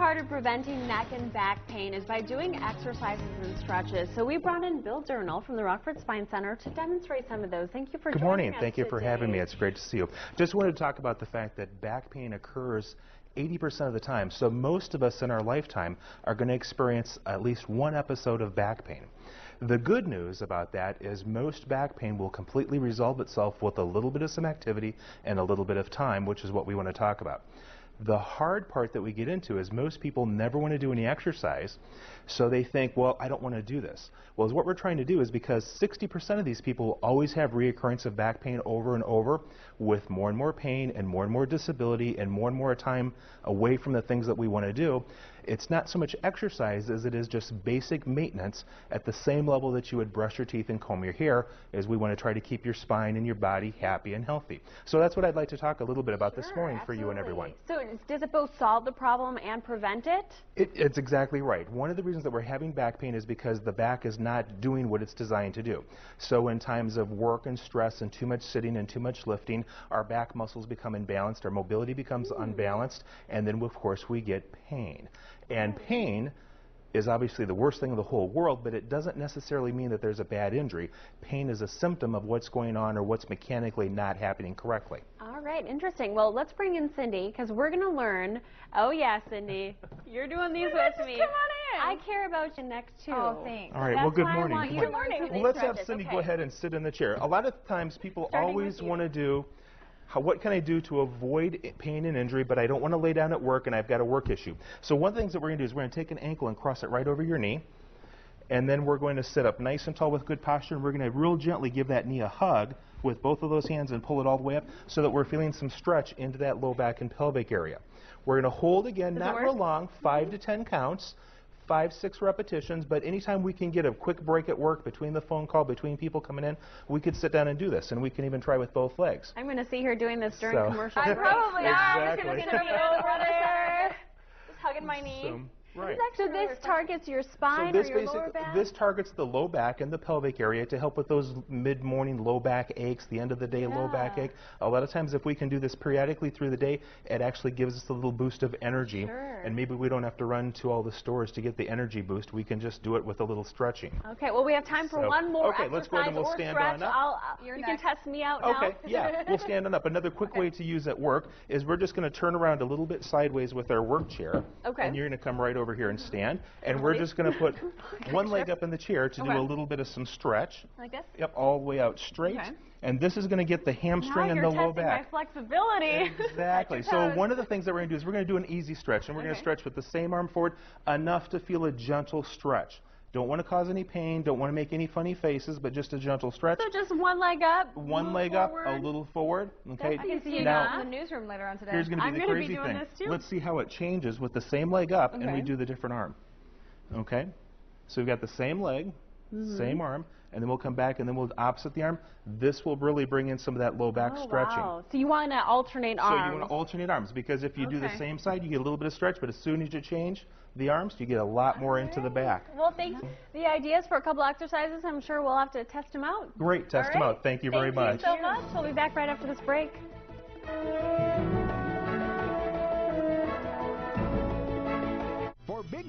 part of preventing neck and back pain is by doing exercises and stretches. So we brought in Bill Durnill from the Rockford Spine Center to demonstrate some of those. Thank you for joining us. Good morning. Thank you for having me. It's great to see you. Just wanted to talk about the fact that back pain occurs 80% of the time. So most of us in our lifetime are going to experience at least one episode of back pain. The good news about that is most back pain will completely resolve itself with a little bit of some activity and a little bit of time, which is what we want to talk about. The hard part that we get into is most people never want to do any exercise, so they think, well, I don't want to do this. Well, what we're trying to do is, because 60% of these people always have reoccurrence of back pain over and over with more and more pain and more disability and more time away from the things that we want to do, it's not so much exercise as it is just basic maintenance at the same level that you would brush your teeth and comb your hair, as we want to try to keep your spine and your body happy and healthy. So that's what I'd like to talk a little bit about this morning for you and everyone. So does it both solve the problem and prevent it? It's exactly right. One of the reasons that we're having back pain is because the back is not doing what it's designed to do. So in times of work and stress and too much sitting and too much lifting, our back muscles become imbalanced, our mobility becomes unbalanced, and then of course we get pain. And pain is obviously the worst thing in the whole world, but it doesn't necessarily mean that there's a bad injury. Pain is a symptom of what's going on or what's mechanically not happening correctly. All right, interesting. Well, let's bring in Cindy, because we're going to learn. Oh, yeah, Cindy. You're doing these with me. Come on in. I care about your neck, too. Oh, thanks. All right, well, good morning. Good morning. Well, let's have Cindy go ahead and sit in the chair. A lot of times people always want to do, what can I do to avoid pain and injury, but I don't want to lay down at work and I've got a work issue. So one of the things that we're going to do is we're going to take an ankle and cross it right over your knee, and then we're going to sit up nice and tall with good posture, and we're going to real gently give that knee a hug with both of those hands and pull it all the way up so that we're feeling some stretch into that low back and pelvic area. We're going to hold again, not real long, 5 to 10 counts. 5-6 repetitions, but anytime we can get a quick break at work, between the phone call, between people coming in, we could sit down and do this, and we can even try with both legs. I'm going to see her doing this during commercial. I probably am. Exactly. I'm just going to be over there, just hugging my knee. Right. So this targets your spine or your lower back? This targets the low back and the pelvic area to help with those mid-morning low back aches, the end of the day low back ache. A lot of times if we can do this periodically through the day, it actually gives us a little boost of energy. And maybe we don't have to run to all the stores to get the energy boost. We can just do it with a little stretching. Okay, well, we have time for one more exercise let's go ahead and we'll stand on up. You can test me out now. Okay, yeah, we'll stand on up. Another quick way to use at work is we're just going to turn around a little bit sideways with our work chair. Okay. And you're going to come right over here and stand. And we're just going to put one leg up in the chair to do a little bit of some stretch. Like this? Yep, all the way out straight. Okay. And this is going to get the hamstring and the low back. My flexibility. Exactly. So one of the things that we're going to do is we're going to do an easy stretch. And we're going to stretch with the same arm forward enough to feel a gentle stretch. Don't want to cause any pain, don't want to make any funny faces, but just a gentle stretch. So just one leg up, one leg up, a little forward. Okay. I can see you now in the newsroom later on today. Here's going to be the crazy thing. Let's see how it changes with the same leg up, and we do the different arm. Okay. So we've got the same leg, same arm, and then we'll come back and then we'll opposite the arm. This will really bring in some of that low back stretching. Wow. So you want to alternate arms. So you want to alternate arms, because if you do the same side, you get a little bit of stretch, but as soon as you change the arms, you get a lot more into the back. Well, thanks. The ideas for a couple exercises, I'm sure we'll have to test them out. Great, test them out. Thank you very much. Thank you so much. We'll be back right after this break. For big